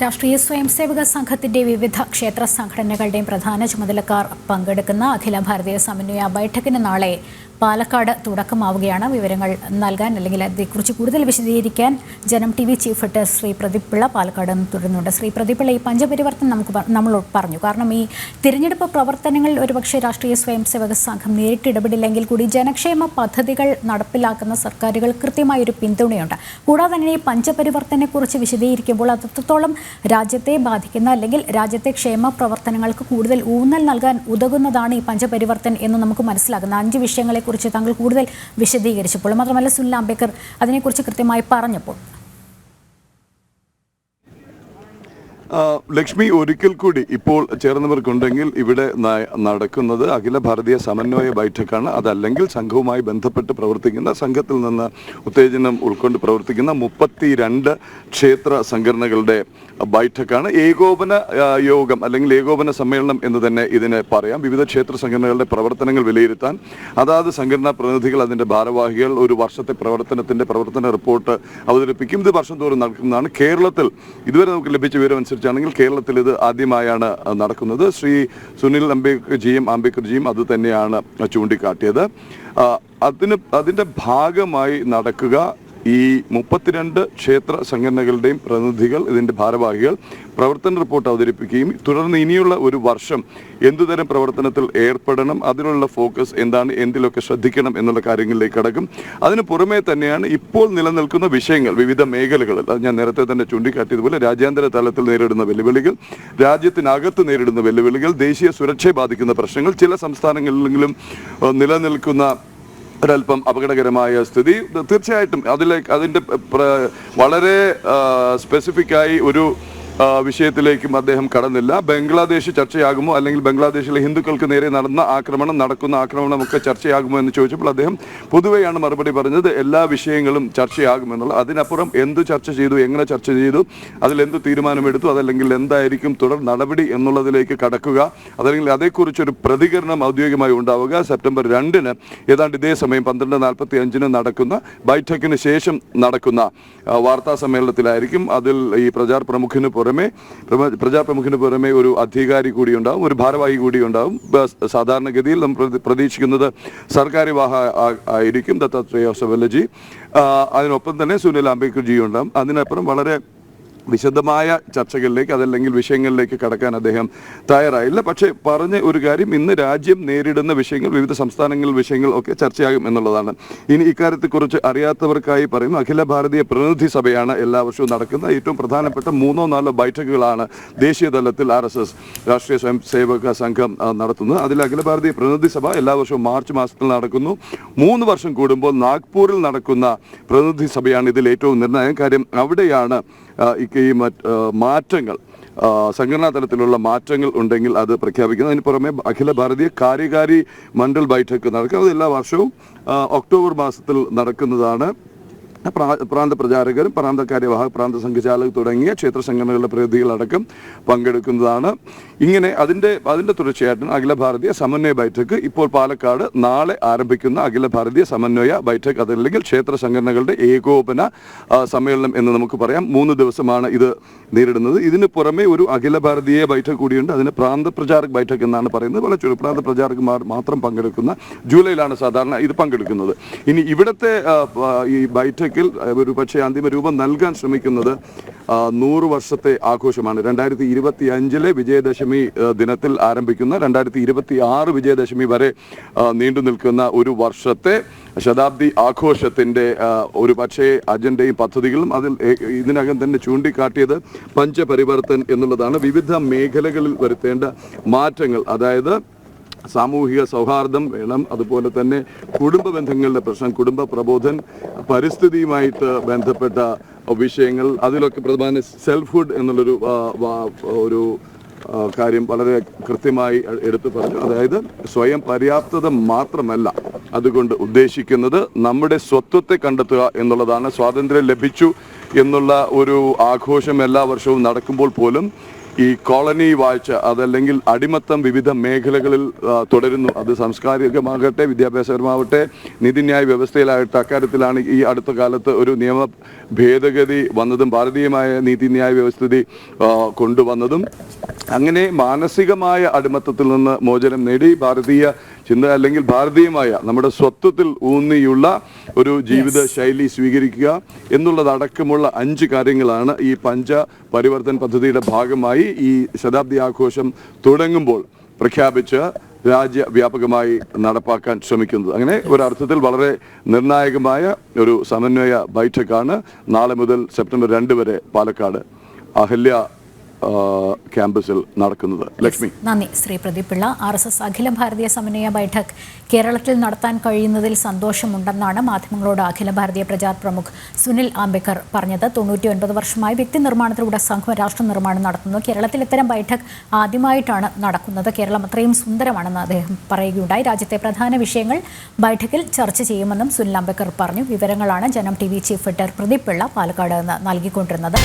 രാഷ്ട്രീയ സ്വയംസേവക സംഘത്തിന്റെ വിവിധ ക്ഷേത്ര സംഘടനകളുടെയും പ്രധാന ചുമതലക്കാർ പങ്കെടുക്കുന്ന അഖില ഭാരതീയ സമന്വയ ബൈഠക്കിന് നാളെ പാലക്കാട് തുടക്കമാവുകയാണ്. വിവരങ്ങൾ നൽകാൻ അല്ലെങ്കിൽ അതേക്കുറിച്ച് കൂടുതൽ വിശദീകരിക്കാൻ ജനം TV chief editor Shri Pradeep Pillai Palakkad നിന്ന് തുടരുന്നുണ്ട്. ശ്രീ പ്രദീപ് പിള്ള, ഈ പഞ്ചപരിവർത്തനം നമ്മൾ പറഞ്ഞു, കാരണം ഈ തിരഞ്ഞെടുപ്പ് പ്രവർത്തനങ്ങളിൽ ഒരുപക്ഷെ രാഷ്ട്രീയ സ്വയംസേവക സംഘം നേരിട്ട് ഇടപെടില്ലെങ്കിൽ കൂടി ജനക്ഷേമ പദ്ധതികൾ നടപ്പിലാക്കുന്ന സർക്കാരുകൾ കൃത്യമായൊരു പിന്തുണയുണ്ട്. കൂടാതെ തന്നെ ഈ പഞ്ചപരിവർത്തനെക്കുറിച്ച് വിശദീകരിക്കുമ്പോൾ അത്രത്തോളം രാജ്യത്തെ ബാധിക്കുന്ന അല്ലെങ്കിൽ രാജ്യത്തെ ക്ഷേമ പ്രവർത്തനങ്ങൾക്ക് കൂടുതൽ ഊന്നൽ നൽകാൻ ഉതകുന്നതാണ് ഈ പഞ്ചപരിവർത്തൻ എന്ന് നമുക്ക് മനസ്സിലാകുന്ന 5 വിഷയങ്ങളെ കുറിച്ച് താങ്കൾ കൂടുതൽ വിശദീകരിച്ചപ്പോൾ, മാത്രമല്ല സുനിൽ അംബേദ്കർ അതിനെക്കുറിച്ച് കൃത്യമായി പറഞ്ഞപ്പോൾ. ലക്ഷ്മി, ഒരിക്കൽ കൂടി ഇപ്പോൾ ചേർന്നവർക്കുണ്ടെങ്കിൽ ഇവിടെ നടക്കുന്നത് അഖില ഭാരതീയ സമന്വയ ബൈഠക്കാണ്. അതല്ലെങ്കിൽ സംഘവുമായി ബന്ധപ്പെട്ട് പ്രവർത്തിക്കുന്ന, സംഘത്തിൽ നിന്ന് ഉത്തേജനം ഉൾക്കൊണ്ട് പ്രവർത്തിക്കുന്ന 32 ക്ഷേത്ര സംഘടനകളുടെ ബൈഠക്കാണ്. ഏകോപന യോഗം അല്ലെങ്കിൽ ഏകോപന സമ്മേളനം എന്ന് തന്നെ ഇതിനെ പറയാം. വിവിധ ക്ഷേത്ര സംഘടനകളുടെ പ്രവർത്തനങ്ങൾ വിലയിരുത്താൻ അതാത് സംഘടനാ പ്രതിനിധികൾ, അതിൻ്റെ ഭാരവാഹികൾ ഒരു വർഷത്തെ പ്രവർത്തന റിപ്പോർട്ട് അവതരിപ്പിക്കും. ഇത് വർഷം തോറും നടക്കുന്നതാണ്. കേരളത്തിൽ ഇതുവരെ നമുക്ക് ലഭിച്ച വിവരം അനുസരിച്ചാണെങ്കിൽ കേരളത്തിൽ ഇത് ആദ്യമായാണ് നടക്കുന്നത്. ശ്രീ സുനിൽ അംബേദ്കർജിയും അത് തന്നെയാണ് ചൂണ്ടിക്കാട്ടിയത്. അതിൻ്റെ ഭാഗമായി നടക്കുക ഈ 32 ക്ഷേത്ര സംഘടനകളുടെയും പ്രതിനിധികൾ, ഇതിൻ്റെ ഭാരവാഹികൾ പ്രവർത്തന റിപ്പോർട്ട് അവതരിപ്പിക്കുകയും തുടർന്ന് ഇനിയുള്ള ഒരു വർഷം എന്തുതരം പ്രവർത്തനത്തിൽ ഏർപ്പെടണം, അതിനുള്ള ഫോക്കസ് എന്താണ്, എന്തിലൊക്കെ ശ്രദ്ധിക്കണം എന്നുള്ള കാര്യങ്ങളിലേക്ക് കടക്കും. അതിന് പുറമേ തന്നെയാണ് ഇപ്പോൾ നിലനിൽക്കുന്ന വിഷയങ്ങൾ വിവിധ മേഖലകളിൽ. ഞാൻ നേരത്തെ തന്നെ ചൂണ്ടിക്കാട്ടിയതുപോലെ രാജ്യാന്തര തലത്തിൽ നേരിടുന്ന വെല്ലുവിളികൾ, രാജ്യത്തിനകത്ത് നേരിടുന്ന വെല്ലുവിളികൾ, ദേശീയ സുരക്ഷയെ ബാധിക്കുന്ന പ്രശ്നങ്ങൾ, ചില സംസ്ഥാനങ്ങളിലെങ്കിലും നിലനിൽക്കുന്ന ഒരല്പം അപകടകരമായ സ്ഥിതി. തീർച്ചയായിട്ടും അതിൻ്റെ വളരെ സ്പെസിഫിക്കായി ഒരു വിഷയത്തിലേക്കും അദ്ദേഹം കടന്നില്ല. ബംഗ്ലാദേശ് ചർച്ചയാകുമോ, അല്ലെങ്കിൽ ബംഗ്ലാദേശിലെ ഹിന്ദുക്കൾക്ക് നേരെ നടക്കുന്ന ആക്രമണമൊക്കെ ചർച്ചയാകുമോ എന്ന് ചോദിച്ചപ്പോൾ അദ്ദേഹം പൊതുവെയാണ് മറുപടി പറഞ്ഞത്, എല്ലാ വിഷയങ്ങളും ചർച്ചയാകുമെന്നുള്ളത്. അതിനപ്പുറം എന്ത് ചർച്ച ചെയ്തു, എങ്ങനെ ചർച്ച ചെയ്തു, അതിലെന്ത് തീരുമാനമെടുത്തു, അതല്ലെങ്കിൽ എന്തായിരിക്കും തുടർ നടപടി എന്നുള്ളതിലേക്ക് കടക്കുക, അതല്ലെങ്കിൽ അതേക്കുറിച്ചൊരു പ്രതികരണം ഔദ്യോഗികമായി ഉണ്ടാവുക സെപ്റ്റംബർ 2-ന് ഏതാണ്ട് ഇതേ സമയം 12:45-ന് നടക്കുന്ന ബൈഠക്കിന് ശേഷം നടക്കുന്ന വാർത്താ സമ്മേളനത്തിലായിരിക്കും. അതിൽ ഈ പ്രജാപ്രമുഖിന് പുറമെ ഒരു അധികാരി കൂടി ഉണ്ടാവും, ഒരു ഭാരവാഹി കൂടി ഉണ്ടാവും. സാധാരണഗതിയിൽ നമ്മൾ പ്രതീക്ഷിക്കുന്നത് സർക്കാർ വിവാഹ ആയിരിക്കും, ദത്താത്രേയ സവല്ലജി. അതിനൊപ്പം തന്നെ സുനിൽ അംബേദ്കർജി ഉണ്ടാവും. അതിനപ്പുറം വളരെ വിശദമായ ചർച്ചകളിലേക്ക് അതല്ലെങ്കിൽ വിഷയങ്ങളിലേക്ക് കടക്കാൻ അദ്ദേഹം തയ്യാറായില്ല. പക്ഷേ പറഞ്ഞ ഒരു കാര്യം, ഇന്ന് രാജ്യം നേരിടുന്ന വിഷയങ്ങൾ, വിവിധ സംസ്ഥാനങ്ങളിൽ വിഷയങ്ങൾ ഒക്കെ ചർച്ചയാകും എന്നുള്ളതാണ്. ഇനി ഇക്കാര്യത്തെക്കുറിച്ച് അറിയാത്തവർക്കായി പറയുന്നു, അഖില ഭാരതീയ പ്രതിനിധി സഭയാണ് എല്ലാ വർഷവും നടക്കുന്ന ഏറ്റവും പ്രധാനപ്പെട്ട 3-4 ബൈഠക്കുകളാണ് ദേശീയ തലത്തിൽ RSS രാഷ്ട്രീയ സ്വയംസേവക സംഘം നടത്തുന്നത്. അതിൽ അഖില ഭാരതീയ പ്രതിനിധി സഭ എല്ലാ വർഷവും മാർച്ച് മാസത്തിൽ നടക്കുന്നു. 3 വർഷം കൂടുമ്പോൾ നാഗ്പൂരിൽ നടക്കുന്ന പ്രതിനിധി സഭയാണ് ഇതിൽ ഏറ്റവും നിർണായകം. കാര്യം അവിടെയാണ് ഈ മാറ്റങ്ങൾ, സംഘടനാ തലത്തിലുള്ള മാറ്റങ്ങൾ ഉണ്ടെങ്കിൽ അത് പ്രഖ്യാപിക്കുന്നത്. അതിന് പുറമെ അഖില ഭാരതീയ കാര്യകാരി മണ്ഡൽ ബൈഠക്ക് നടക്കുക. അത് എല്ലാ വർഷവും ഒക്ടോബർ മാസത്തിൽ നടക്കുന്നതാണ്. പ്രാന്ത പ്രചാരകരും പ്രാന്ത കാര്യവാഹകർ, പ്രാന്ത സംഘചാലകർ തുടങ്ങിയ ക്ഷേത്ര സംഘടനകളുടെ പ്രതിനിധികളടക്കം പങ്കെടുക്കുന്നതാണ്. ഇങ്ങനെ അതിൻ്റെ തുടർച്ചയായിട്ടാണ് അഖില ഭാരതീയ സമന്വയ ബൈഠക്ക്. ഇപ്പോൾ പാലക്കാട് നാളെ ആരംഭിക്കുന്ന അഖില ഭാരതീയ സമന്വയ ബൈഠക്ക്, അതല്ലെങ്കിൽ ക്ഷേത്ര സംഘടനകളുടെ ഏകോപന സമ്മേളനം എന്ന് നമുക്ക് പറയാം. 3 ദിവസമാണ് ഇത് നേരിടുന്നത്. ഇതിന് പുറമെ ഒരു അഖില ഭാരതീയ ബൈഠക്ക് കൂടിയുണ്ട്. അതിന് പ്രാന്ത പ്രചാരക് ബൈഠക്ക് എന്നാണ് പറയുന്നത്. വളരെ പ്രാന്ത പ്രചാരകന്മാർ മാത്രം പങ്കെടുക്കുന്ന, ജൂലൈയിലാണ് സാധാരണ ഇത് പങ്കെടുക്കുന്നത്. ഇനി ഇവിടുത്തെ ഈ ബൈഠക്ക് ഒരു പക്ഷേ അന്തിമ രൂപം നൽകാൻ ശ്രമിക്കുന്നത് 100 വർഷത്തെ ആഘോഷമാണ്. 2025-ലെ വിജയദശമി ദിനത്തിൽ ആരംഭിക്കുന്ന 2026 വിജയദശമി വരെ നീണ്ടു നിൽക്കുന്ന ഒരു വർഷത്തെ ശതാബ്ദി ആഘോഷത്തിൻ്റെ ഒരു പക്ഷേ അജണ്ടയും പദ്ധതികളും അതിൽ ഇതിനകം തന്നെ ചൂണ്ടിക്കാട്ടിയത് പഞ്ചപരിവർത്തൻ എന്നുള്ളതാണ്. വിവിധ മേഖലകളിൽ വരുത്തേണ്ട മാറ്റങ്ങൾ, അതായത് സാമൂഹിക സൗഹാർദ്ദം വേണം, അതുപോലെ തന്നെ കുടുംബ ബന്ധങ്ങളുടെ പ്രശ്നം, കുടുംബ പ്രബോധൻ, പരിസ്ഥിതിയുമായിട്ട് ബന്ധപ്പെട്ട വിഷയങ്ങൾ, അതിലൊക്കെ പ്രധാന സെൽഫ്ഹുഡ് എന്നുള്ളൊരു ഒരു കാര്യം വളരെ കൃത്യമായി എടുത്തു പറഞ്ഞു. അതായത് സ്വയം പര്യാപ്തത മാത്രമല്ല അതുകൊണ്ട് ഉദ്ദേശിക്കുന്നത് നമ്മുടെ സ്വത്വത്തെ കണ്ടെത്തുക എന്നുള്ളതാണ്. സ്വാതന്ത്ര്യം ലഭിച്ചു എന്നുള്ള ഒരു ആഘോഷം എല്ലാ വർഷവും നടക്കുമ്പോൾ പോലും ഈ കോളനി വാഴ്ച അതല്ലെങ്കിൽ അടിമത്തം വിവിധ മേഖലകളിൽ തുടരുന്നു. അത് സാംസ്കാരികമാകട്ടെ, വിദ്യാഭ്യാസപരമാവട്ടെ, നീതിന്യായ വ്യവസ്ഥയിലാകട്ടെ. അക്കാര്യത്തിലാണ് ഈ അടുത്ത കാലത്ത് ഒരു നിയമ ഭേദഗതി വന്നതും ഭാരതീയമായ നീതിന്യായ വ്യവസ്ഥിതി കൊണ്ടുവന്നതും. അങ്ങനെ മാനസികമായ അടിമത്തത്തിൽ നിന്ന് മോചനം നേടി ഭാരതീയ ചിന്ത അല്ലെങ്കിൽ ഭാരതീയമായ നമ്മുടെ സ്വത്വത്തിൽ ഊന്നിയുള്ള ഒരു ജീവിത ശൈലി സ്വീകരിക്കുക എന്നുള്ളതടക്കമുള്ള 5 കാര്യങ്ങളാണ് ഈ പഞ്ച പരിവർത്തൻ പദ്ധതിയുടെ ഭാഗമായി ഈ ശതാബ്ദി ആഘോഷം തുടങ്ങുമ്പോൾ പ്രഖ്യാപിച്ച് രാജ്യവ്യാപകമായി നടപ്പാക്കാൻ ശ്രമിക്കുന്നത്. അങ്ങനെ ഒരർത്ഥത്തിൽ വളരെ നിർണായകമായ ഒരു സമന്വയ ബൈഠക്കാണ് നാളെ മുതൽ സെപ്റ്റംബർ 2 വരെ പാലക്കാട് അഹല്യ ക്യാമ്പസിൽ നടക്കുന്നത്. ലക്ഷ്മി, നന്ദി. ശ്രീ പ്രദീപ് പിള്ള. RSS അഖില ഭാരതീയ സമന്വയ ബൈഠക് കേരളത്തിൽ നടത്താൻ കഴിയുന്നതിൽ സന്തോഷമുണ്ടെന്നാണ് മാധ്യമങ്ങളോട് അഖില ഭാരതീയ പ്രചാർ പ്രമുഖ് സുനിൽ ആംബേദ്കർ പറഞ്ഞത്. 99 വർഷമായി വ്യക്തി നിർമ്മാണത്തിലൂടെ സംഘം രാഷ്ട്ര നിർമ്മാണം നടത്തുന്നു. കേരളത്തിൽ ഇത്തരം ബൈഠക് ആദ്യമായിട്ടാണ് നടക്കുന്നത്. കേരളം അത്രയും സുന്ദരമാണെന്ന് അദ്ദേഹം പറയുകയുണ്ടായി. രാജ്യത്തെ പ്രധാന വിഷയങ്ങൾ ബൈഠക്കിൽ ചർച്ച ചെയ്യുമെന്നും സുനിൽ ആംബേദ്കർ പറഞ്ഞു. വിവരങ്ങളാണ് ജനം TV chief editor Pradeep Pillai Palakkad നിന്ന് നൽകിക്കൊണ്ടിരുന്നത്.